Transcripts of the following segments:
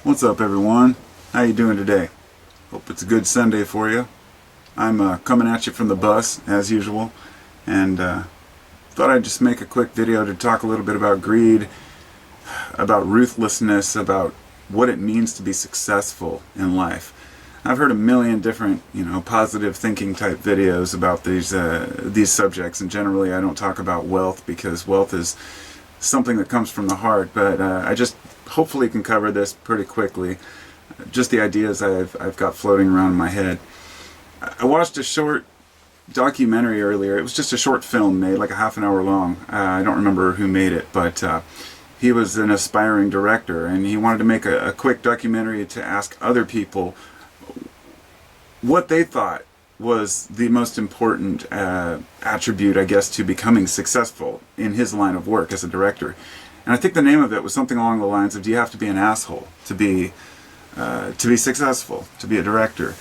What's up, everyone? How you doing today? Hope it's a good Sunday for you. I'm coming at you from the bus as usual, and thought I'd just make a quick video to talk a little bit about greed, about ruthlessness, about what it means to be successful in life. I've heard a million different, positive thinking type videos about these subjects, and generally I don't talk about wealth because wealth is something that comes from the heart, but I just hopefully can cover this pretty quickly. Just the ideas I've got floating around in my head. I watched a short documentary earlier. It was just a short film made, like a half an hour long. I don't remember who made it, but he was an aspiring director, and he wanted to make a quick documentary to ask other people what they thought was the most important attribute, I guess, to becoming successful in his line of work as a director. And I think the name of it was something along the lines of, do you have to be an asshole to be successful, to be a director?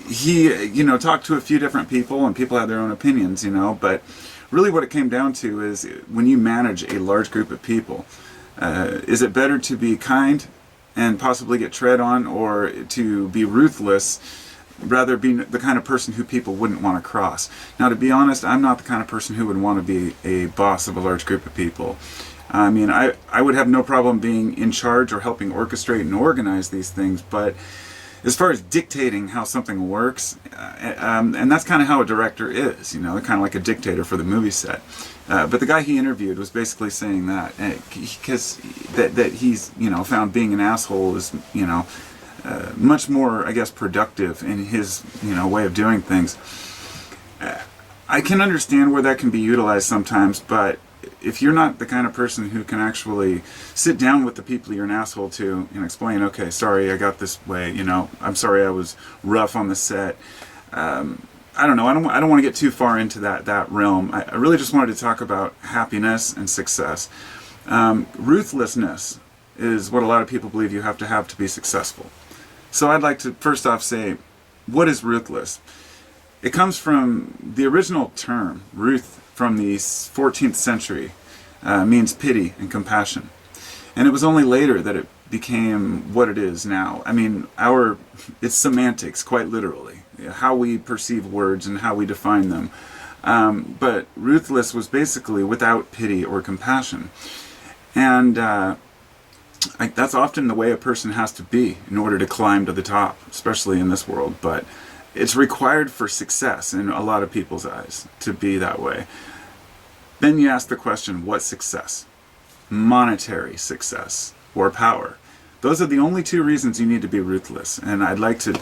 He, talked to a few different people, and people had their own opinions, but really what it came down to is, when you manage a large group of people, is it better to be kind and possibly get tread on, or to be ruthless, rather being the kind of person who people wouldn't want to cross? Now, to be honest, I'm not the kind of person who would want to be a boss of a large group of people. I mean, I would have no problem being in charge or helping orchestrate and organize these things, but as far as dictating how something works, and that's kind of how a director is, they're kind of like a dictator for the movie set. But the guy he interviewed was basically saying that, because that he's, found being an asshole is, much more, I guess, productive in his, way of doing things. I can understand where that can be utilized sometimes, but if you're not the kind of person who can actually sit down with the people you're an asshole to and explain, okay, sorry, I got this way, I'm sorry I was rough on the set. I don't know. I don't want to get too far into that realm. I really just wanted to talk about happiness and success. Ruthlessness is what a lot of people believe you have to be successful. So I'd like to first off say, what is ruthless? It comes from the original term, ruth, from the 14th century, means pity and compassion. And it was only later that it became what it is now. I mean, it's semantics, quite literally, how we perceive words and how we define them. But ruthless was basically without pity or compassion. And that's often the way a person has to be in order to climb to the top, especially in this world. But it's required for success in a lot of people's eyes to be that way. Then you ask the question, what success? Monetary success or power. Those are the only two reasons you need to be ruthless. And I'd like to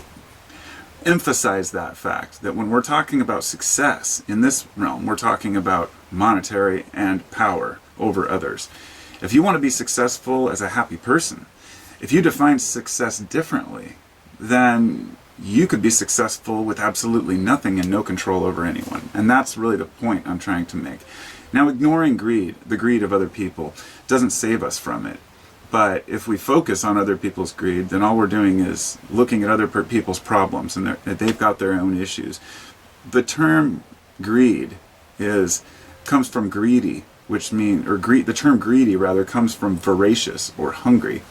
emphasize that fact, that when we're talking about success in this realm, we're talking about monetary and power over others. If you want to be successful as a happy person, if you define success differently, then you could be successful with absolutely nothing and no control over anyone. And that's really the point I'm trying to make. Now, ignoring greed, the greed of other people, doesn't save us from it. But if we focus on other people's greed, then all we're doing is looking at other people's problems, and they've got their own issues. The term greed comes from greedy, which means, the term greedy rather comes from voracious or hungry.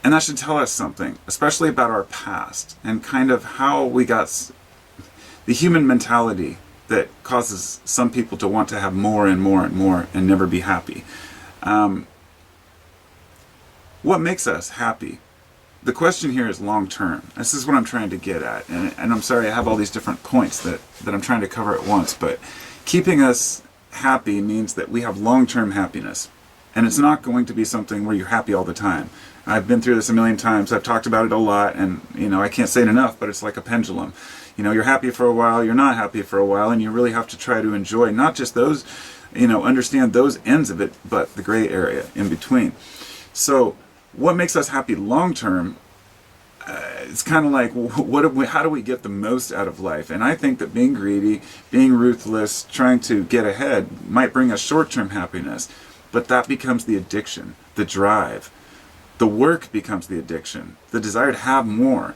And that should tell us something, especially about our past and kind of how we got the human mentality that causes some people to want to have more and more and more and never be happy. What makes us happy? The question here is long term. This is what I'm trying to get at. And I'm sorry I have all these different points that I'm trying to cover at once, but keeping us happy means that we have long-term happiness. And it's not going to be something where you're happy all the time. I've been through this a million times. I've talked about it a lot, and I can't say it enough, but it's like a pendulum. You're happy for a while, you're not happy for a while, and you really have to try to enjoy not just those, understand those ends of it, but the gray area in between. So what makes us happy long term? It's kind of like, how do we get the most out of life? And I think that being greedy, being ruthless, trying to get ahead might bring us short-term happiness, but that becomes the addiction, the drive. The work becomes the addiction, the desire to have more.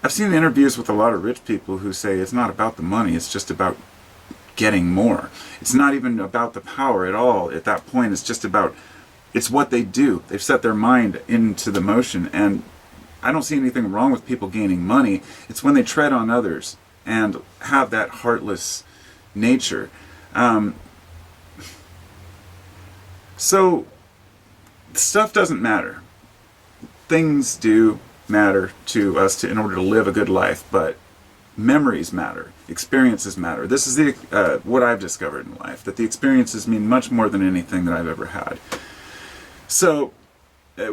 I've seen interviews with a lot of rich people who say it's not about the money, it's just about getting more. It's not even about the power at all. At that point, it's just about It's what they do. They've set their mind into the motion, and I don't see anything wrong with people gaining money. It's when they tread on others and have that heartless nature. So stuff doesn't matter. Things do matter to us in order to live a good life, but memories matter. Experiences matter. This is what I've discovered in life, that the experiences mean much more than anything that I've ever had. So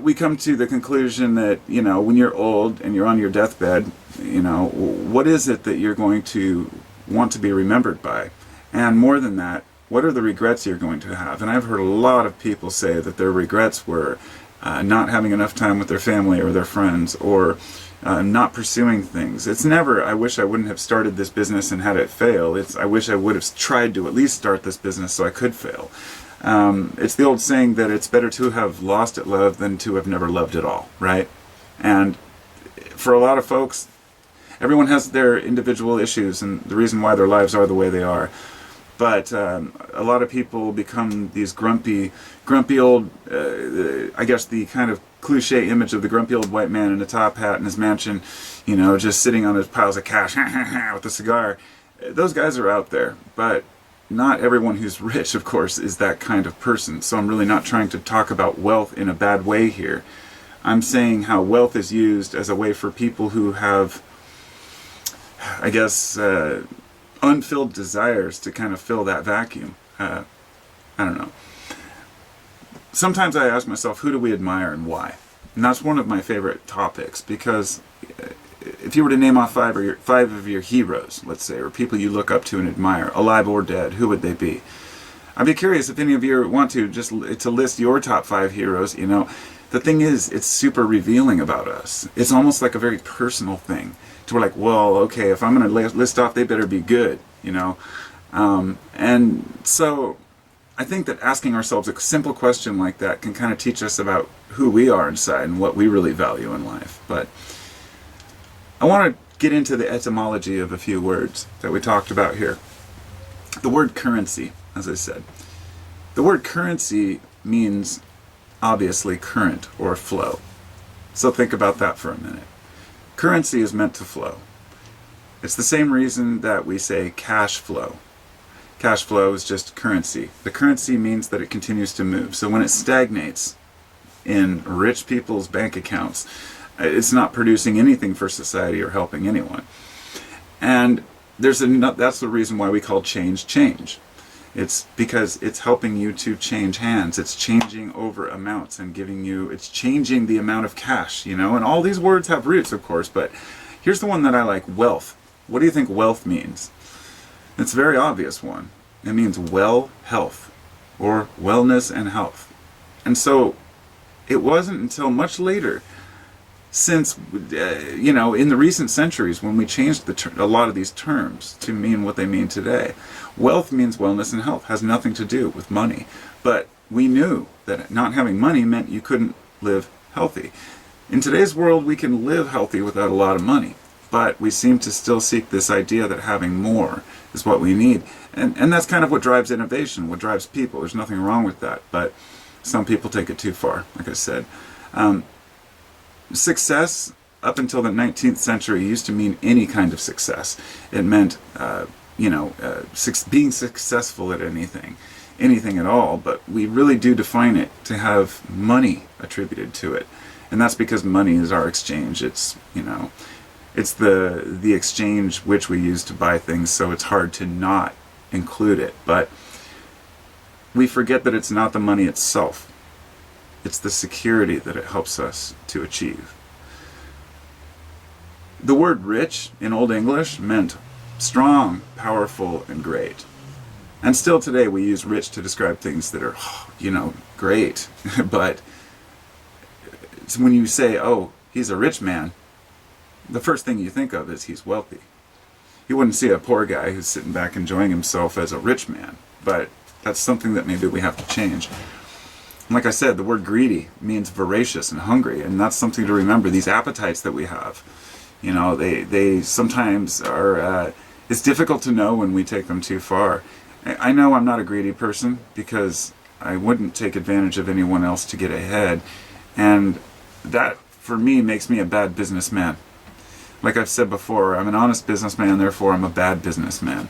we come to the conclusion that, when you're old and you're on your deathbed, what is it that you're going to want to be remembered by? And more than that, what are the regrets you're going to have? And I've heard a lot of people say that their regrets were not having enough time with their family or their friends, or not pursuing things. It's never, I wish I wouldn't have started this business and had it fail. It's, I wish I would have tried to at least start this business so I could fail. It's the old saying that it's better to have lost at love than to have never loved at all, right? And for a lot of folks, everyone has their individual issues and the reason why their lives are the way they are. But a lot of people become these grumpy old, I guess the kind of cliche image of the grumpy old white man in a top hat in his mansion, just sitting on his piles of cash with a cigar. Those guys are out there, but not everyone who's rich, of course, is that kind of person. So I'm really not trying to talk about wealth in a bad way here. I'm saying how wealth is used as a way for people who have, I guess, unfilled desires to kind of fill that vacuum. I don't know. Sometimes I ask myself, who do we admire and why? And that's one of my favorite topics, because if you were to name off five of your heroes, let's say, or people you look up to and admire, alive or dead, who would they be? I'd be curious if any of you want to just to list your top 5 heroes. The thing is, it's super revealing about us. It's almost like a very personal thing. To we're like, well, okay, if I'm going to list off, they better be good, and so I think that asking ourselves a simple question like that can kind of teach us about who we are inside and what we really value in life. But I want to get into the etymology of a few words that we talked about here. The word currency, as I said. The word currency means, obviously, current or flow. So think about that for a minute. Currency is meant to flow. It's the same reason that we say cash flow. Cash flow is just currency. The currency means that it continues to move. So when it stagnates in rich people's bank accounts, it's not producing anything for society or helping anyone. And that's the reason why we call change change. It's because it's helping you to change hands. It's changing over amounts and it's changing the amount of cash, and all these words have roots, of course, but here's the one that I like, wealth. What do you think wealth means? It's a very obvious one. It means health, or wellness and health. And so it wasn't until much later, since, in the recent centuries, when we changed a lot of these terms to mean what they mean today. Wealth means wellness and health, has nothing to do with money. But we knew that not having money meant you couldn't live healthy. In today's world, we can live healthy without a lot of money, but we seem to still seek this idea that having more is what we need. And that's kind of what drives innovation, what drives people. There's nothing wrong with that, but some people take it too far, like I said. Success, up until the 19th century, used to mean any kind of success. It meant, being successful at anything at all, but we really do define it to have money attributed to it. And that's because money is our exchange. It's the exchange which we use to buy things, so it's hard to not include it. But we forget that it's not the money itself. It's the security that it helps us to achieve. The word rich in Old English meant strong, powerful, and great. And still today we use rich to describe things that are, great. But when you say, oh, he's a rich man, the first thing you think of is he's wealthy. You wouldn't see a poor guy who's sitting back enjoying himself as a rich man. But that's something that maybe we have to change. Like I said, the word greedy means voracious and hungry, and that's something to remember. These appetites that we have, they sometimes are, it's difficult to know when we take them too far. I know I'm not a greedy person because I wouldn't take advantage of anyone else to get ahead. And that, for me, makes me a bad businessman. Like I've said before, I'm an honest businessman, therefore I'm a bad businessman.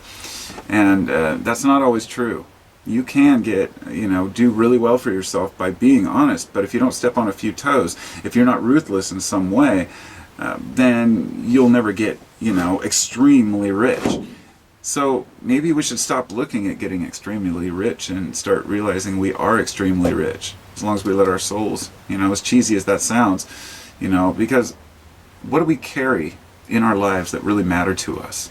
And that's not always true. You can do really well for yourself by being honest, but if you don't step on a few toes, if you're not ruthless in some way, then you'll never get, extremely rich. So maybe we should stop looking at getting extremely rich and start realizing we are extremely rich, as long as we let our souls, as cheesy as that sounds, because what do we carry in our lives that really matter to us?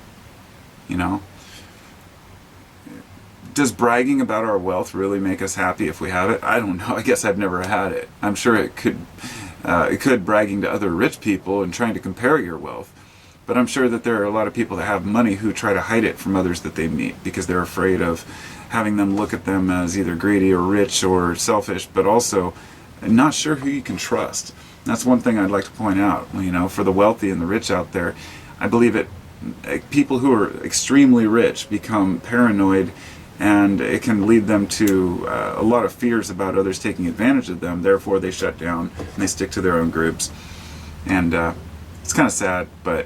Does bragging about our wealth really make us happy if we have it? I don't know. I guess I've never had it. I'm sure it could bragging to other rich people and trying to compare your wealth. But I'm sure that there are a lot of people that have money who try to hide it from others that they meet because they're afraid of having them look at them as either greedy or rich or selfish, but also not sure who you can trust. That's one thing I'd like to point out. For the wealthy and the rich out there, I believe people who are extremely rich become paranoid, and it can lead them to a lot of fears about others taking advantage of them. Therefore, they shut down and they stick to their own groups. And it's kind of sad, but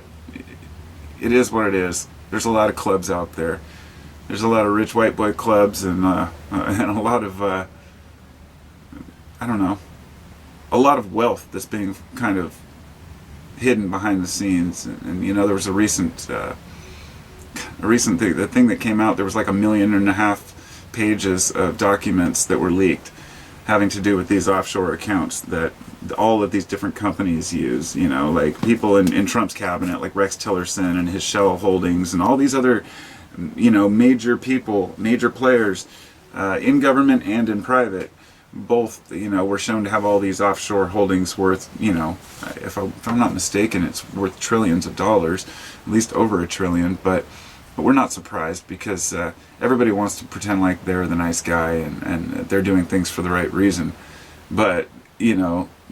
it is what it is. There's a lot of clubs out there. There's a lot of rich white boy clubs and a lot of, a lot of wealth that's being kind of hidden behind the scenes. And there was a recent thing, the thing that came out, there was like 1.5 million pages of documents that were leaked having to do with these offshore accounts that all of these different companies use, like people in Trump's cabinet, like Rex Tillerson and his Shell holdings and all these other, major people, major players in government and in private, both, were shown to have all these offshore holdings worth, if I'm not mistaken, it's worth trillions of dollars, at least over $1 trillion, but we're not surprised because everybody wants to pretend like they're the nice guy and they're doing things for the right reason. But,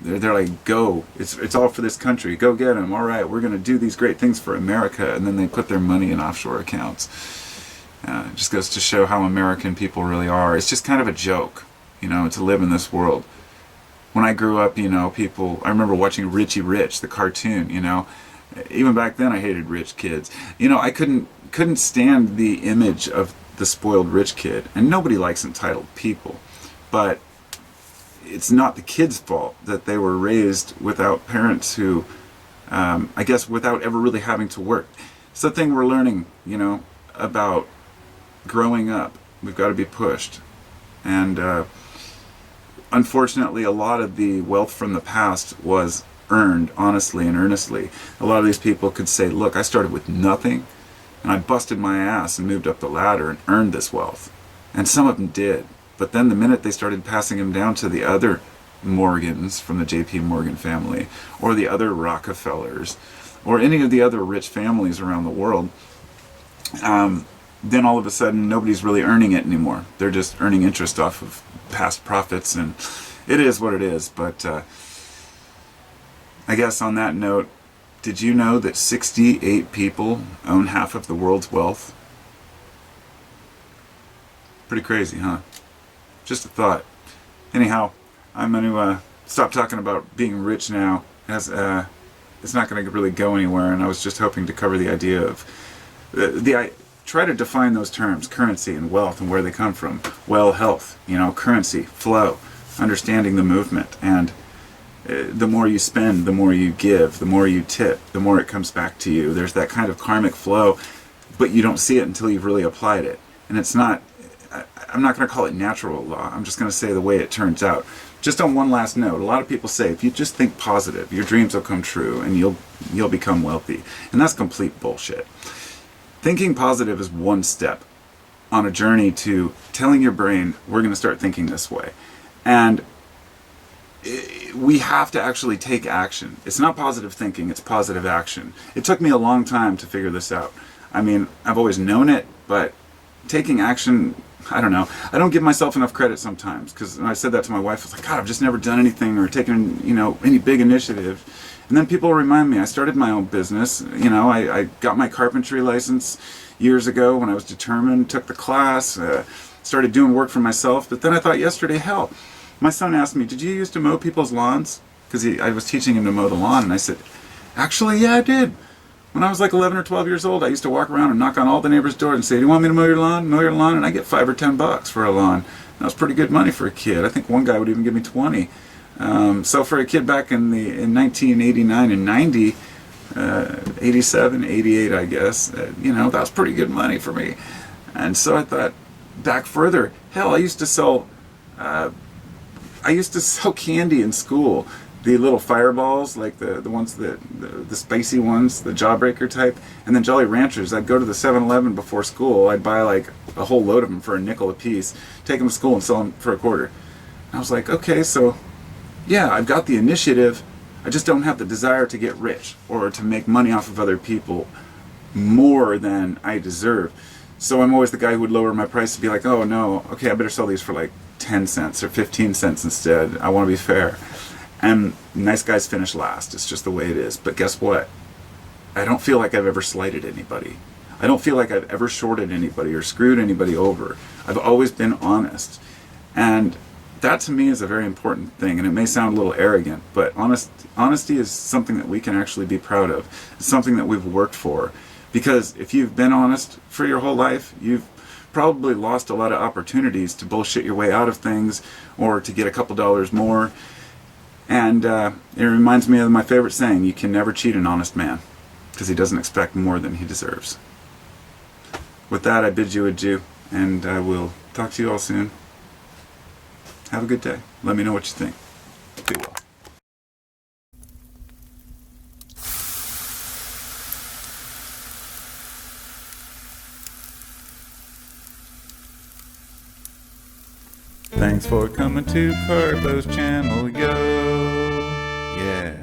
they're like, go, it's all for this country, go get them, all right, we're going to do these great things for America, and then they put their money in offshore accounts. It just goes to show how American people really are. It's just kind of a joke, to live in this world. When I grew up, I remember watching Richie Rich, the cartoon, even back then I hated rich kids. I couldn't stand the image of the spoiled rich kid, and nobody likes entitled people, but it's not the kid's fault that they were raised without parents who, I guess, without ever really having to work. It's the thing we're learning, about growing up. We've got to be pushed. And unfortunately, a lot of the wealth from the past was earned honestly and earnestly. A lot of these people could say, look, I started with nothing, and I busted my ass and moved up the ladder and earned this wealth. And some of them did. But then the minute they started passing them down to the other Morgans from the J.P. Morgan family, or the other Rockefellers, or any of the other rich families around the world, then all of a sudden nobody's really earning it anymore. They're just earning interest off of past profits, and it is what it is. But I guess on that note, did you know that 68 people own half of the world's wealth? Pretty crazy, huh? Just a thought. Anyhow, I'm going to stop talking about being rich now, as it's not going to really go anywhere, and I was just hoping to cover the idea of I try to define those terms, currency and wealth, and where they come from. Well, health, currency, flow, understanding the movement, and the more you spend, the more you give, the more you tip, the more it comes back to you. There's that kind of karmic flow, but you don't see it until you've really applied it. And it's not, I'm not going to call it natural law, I'm just going to say the way it turns out. Just on one last note, a lot of people say if you just think positive, your dreams will come true and you'll become wealthy. And that's complete bullshit. Thinking positive is one step on a journey to telling your brain, we're going to start thinking this way. And we have to actually take action. It's not positive thinking, it's positive action. It took me a long time to figure this out. I mean, I've always known it, but taking action, I don't know. I don't give myself enough credit sometimes, because I said that to my wife. I was like, God, I've just never done anything or taken, any big initiative. And then people remind me, I started my own business. I got my carpentry license years ago when I was determined, took the class, started doing work for myself. But then I thought yesterday, hell, my son asked me, did you used to mow people's lawns? Because I was teaching him to mow the lawn, and I said, actually, yeah, I did. When I was like 11 or 12 years old, I used to walk around and knock on all the neighbors' doors and say, do you want me to mow your lawn? Mow your lawn? And I get $5 or $10 for a lawn. That was pretty good money for a kid. I think one guy would even give me 20. So for a kid back in 1989 and 90, 87, 88, I guess, you know, that was pretty good money for me. And so I thought back further, hell, I used to sell candy in school. The little fireballs, like the ones the spicy ones, the Jawbreaker type, and then Jolly Ranchers. I'd go to the 7-Eleven before school. I'd buy like a whole load of them for $0.05 a piece, take them to school and sell them for $0.25. And I was like, okay, so yeah, I've got the initiative. I just don't have the desire to get rich or to make money off of other people more than I deserve. So I'm always the guy who would lower my price to be like, oh no, okay, I better sell these for like 10 cents or 15 cents instead. I want to be fair. And nice guys finish last. It's just the way it is. But guess what? I don't feel like I've ever slighted anybody. I don't feel like I've ever shorted anybody or screwed anybody over. I've always been honest. And that to me is a very important thing. And it may sound a little arrogant, but honesty is something that we can actually be proud of. It's something that we've worked for. Because if you've been honest for your whole life, you've probably lost a lot of opportunities to bullshit your way out of things or to get a couple dollars more. And it reminds me of my favorite saying, you can never cheat an honest man, because he doesn't expect more than he deserves. With that, I bid you adieu, and I will talk to you all soon. Have a good day. Let me know what you think. Be well. Thanks for coming to Carpo's channel, yo. Yeah.